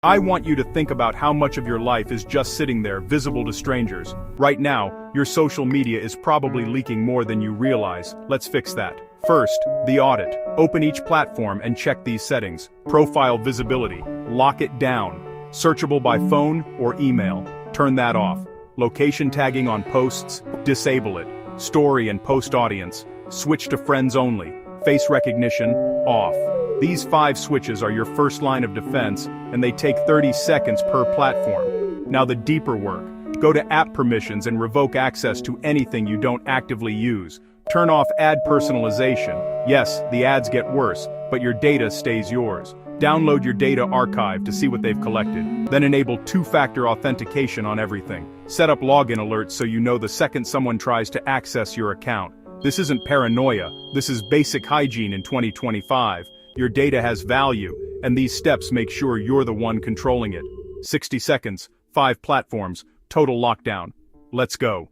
I want you to think about how much of your life is just sitting there, visible to strangers. Right now, your social media is probably leaking more than you realize. Let's fix that. First, the audit. Open each platform and check these settings. Profile visibility. Lock it down. Searchable by phone or email. Turn that off. Location tagging on posts. Disable it. Story and post audience. Switch to friends only. Face recognition. Off. These 5 switches are your first line of defense, and they take 30 seconds per platform. Now the deeper work. Go to app permissions and revoke access to anything you don't actively use. Turn off ad personalization. Yes, the ads get worse, but your data stays yours. Download your data archive to see what they've collected. Then enable 2-factor authentication on everything. Set up login alerts so you know the second someone tries to access your account. This isn't paranoia, this is basic hygiene in 2025. Your data has value, and these steps make sure you're the one controlling it. 60 seconds, 5 platforms, total lockdown. Let's go.